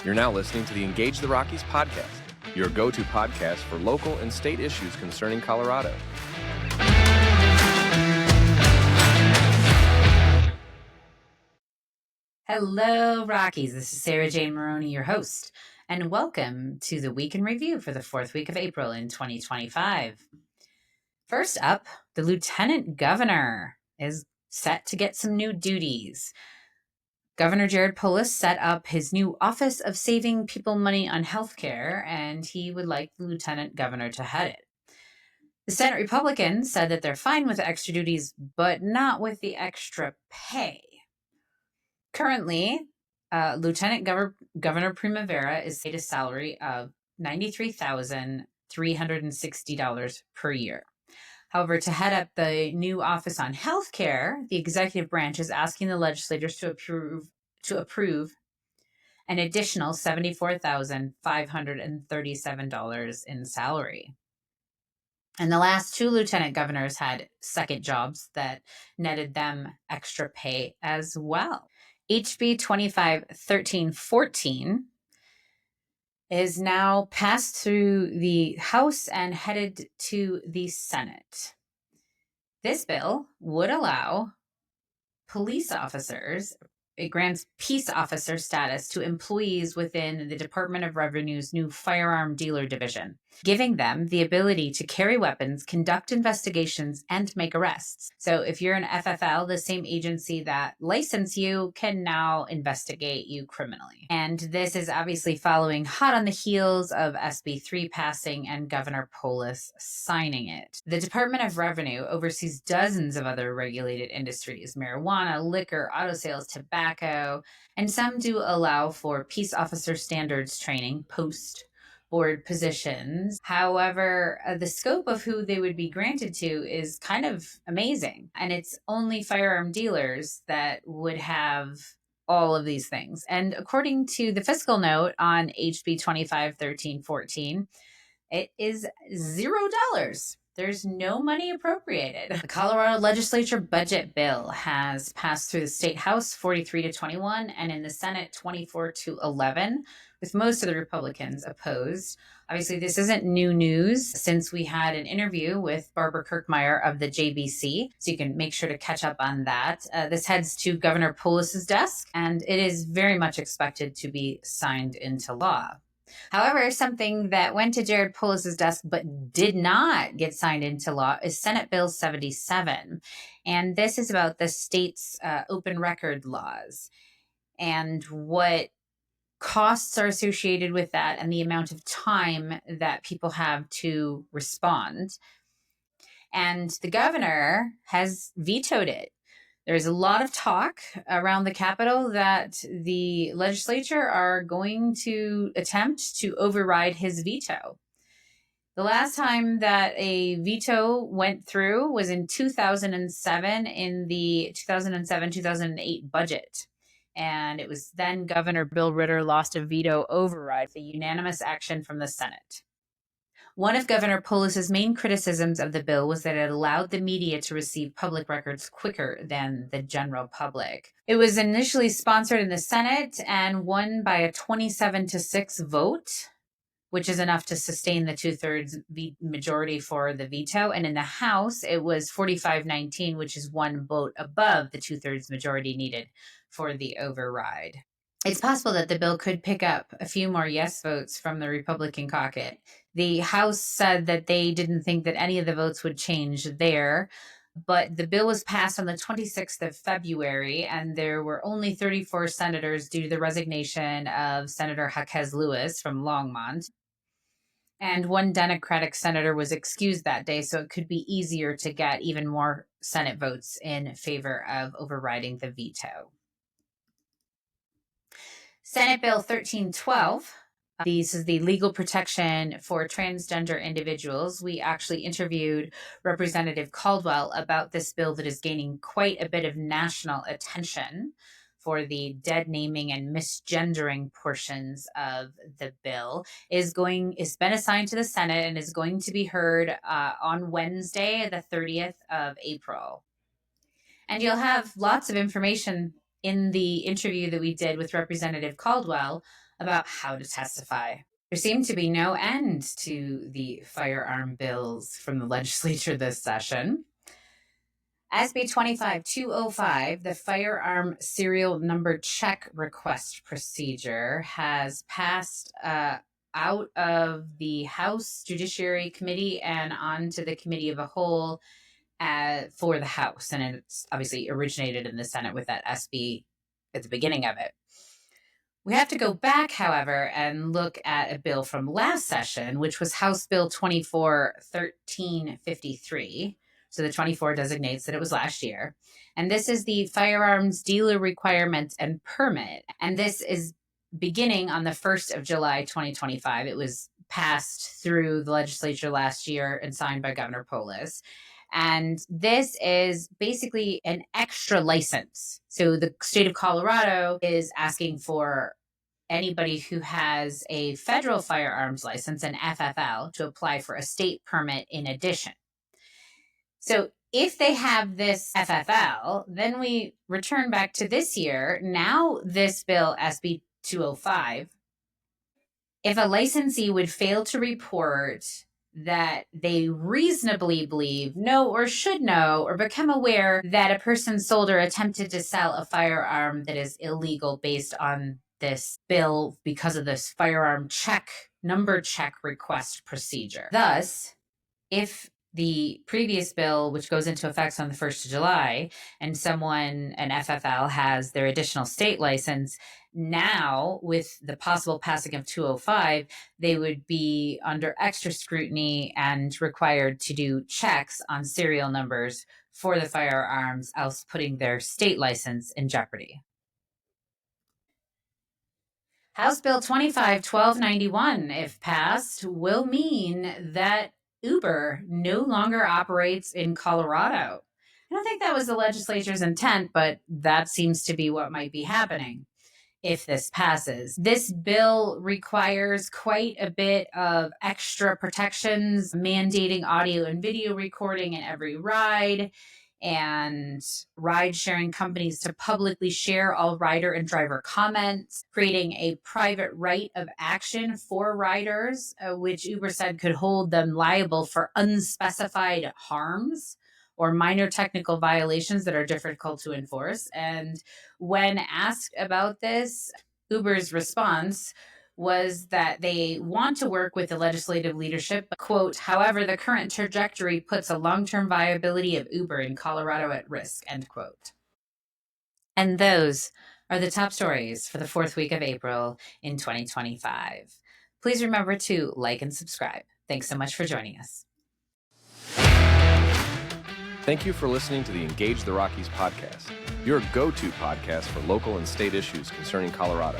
You're now listening to the Engage the Rockies podcast, your go-to podcast for local and state issues concerning Colorado. Hello, Rockies. This is Sarah Jane Maroney, your host, and welcome to the Week in Review for the fourth week of April in 2025. First up, the Lieutenant Governor is set to get some new duties. Governor Jared Polis set up his new Office of Saving People Money on Healthcare, and he would like the Lieutenant Governor to head it. The Senate Republicans said that they're fine with the extra duties, but not with the extra pay. Currently, Lieutenant Governor Primavera is paid a salary of $93,360 per year. However, to head up the new Office on Healthcare, the executive branch is asking the legislators to approve an additional $74,537 in salary. And the last two lieutenant governors had second jobs that netted them extra pay as well. HB 251314 is now passed through the House and headed to the Senate. This bill would allow police officers, it grants peace officer status to employees within the Department of Revenue's new firearm dealer division, giving them the ability to carry weapons, conduct investigations, and make arrests. So if you're an FFL, the same agency that licensed you can now investigate you criminally. And this is obviously following hot on the heels of SB 3 passing and Governor Polis signing it. The Department of Revenue oversees dozens of other regulated industries: marijuana, liquor, auto sales, tobacco, and some do allow for peace officer standards training post board positions. However, the scope of who they would be granted to is kind of amazing. And it's only firearm dealers that would have all of these things. And according to the fiscal note on HB 251314, it is $0. There's no money appropriated. The Colorado Legislature budget bill has passed through the State House 43-21 and in the Senate 24-11, with most of the Republicans opposed. Obviously, this isn't new news since we had an interview with Barbara Kirkmeyer of the JBC, so you can make sure to catch up on that. This heads to Governor Polis's desk, and it is very much expected to be signed into law. However, something that went to Jared Polis's desk but did not get signed into law is Senate Bill 77. And this is about the state's open record laws and what costs are associated with that and the amount of time that people have to respond. And the governor has vetoed it. There's a lot of talk around the Capitol that the legislature are going to attempt to override his veto. The last time that a veto went through was in 2007 in the 2007-2008 budget. And it was then Governor Bill Ritter lost a veto override, a unanimous action from the Senate. One of Governor Polis's main criticisms of the bill was that it allowed the media to receive public records quicker than the general public. It was initially sponsored in the Senate and won by a 27-6 vote, which is enough to sustain the two-thirds majority for the veto. And in the House, it was 45-19, which is one vote above the two-thirds majority needed for the override. It's possible that the bill could pick up a few more yes votes from the Republican caucus. The House said that they didn't think that any of the votes would change there, but the bill was passed on the 26th of February, and there were only 34 senators due to the resignation of Senator Jaquez Lewis from Longmont. And one Democratic senator was excused that day, so it could be easier to get even more Senate votes in favor of overriding the veto. Senate Bill 1312. This is the legal protection for transgender individuals. We actually interviewed Representative Caldwell about this bill that is gaining quite a bit of national attention for the dead naming and misgendering portions of the bill. It's been assigned to the Senate and is going to be heard on Wednesday, the 30th of April. And you'll have lots of information in the interview that we did with Representative Caldwell about how to testify. There seemed to be no end to the firearm bills from the legislature this session. SB 25205, the firearm serial number check request procedure, has passed out of the House Judiciary Committee and onto the Committee of the Whole for the House. And it's obviously originated in the Senate with that SB at the beginning of it. We have to go back, however, and look at a bill from last session, which was House Bill 24-1353. So the 24 designates that it was last year. And this is the firearms dealer requirements and permit. And this is beginning on the 1st of July, 2025. It was passed through the legislature last year and signed by Governor Polis. And this is basically an extra license. So the state of Colorado is asking for anybody who has a federal firearms license, an FFL, to apply for a state permit in addition. So if they have this FFL, then we return back to this year. Now this bill, SB 205, if a licensee would fail to report that they reasonably believe, know, or should know, or become aware that a person sold or attempted to sell a firearm that is illegal based on this bill because of this firearm number check request procedure. Thus, if the previous bill, which goes into effect on the 1st of July, and someone, an FFL, has their additional state license, now with the possible passing of 205, they would be under extra scrutiny and required to do checks on serial numbers for the firearms, else putting their state license in jeopardy. House Bill 25-1291, if passed, will mean that Uber no longer operates in Colorado. I don't think that was the legislature's intent, but that seems to be what might be happening if this passes. This bill requires quite a bit of extra protections, mandating audio and video recording in every ride, and ride-sharing companies to publicly share all rider and driver comments, creating a private right of action for riders, which Uber said could hold them liable for unspecified harms or minor technical violations that are difficult to enforce. And when asked about this, Uber's response was that they want to work with the legislative leadership, but, quote, however, the current trajectory puts a long-term viability of Uber in Colorado at risk, end quote. And those are the top stories for the fourth week of April in 2025. Please remember to like and subscribe. Thanks so much for joining us. Thank you for listening to the Engage the Rockies podcast, your go-to podcast for local and state issues concerning Colorado.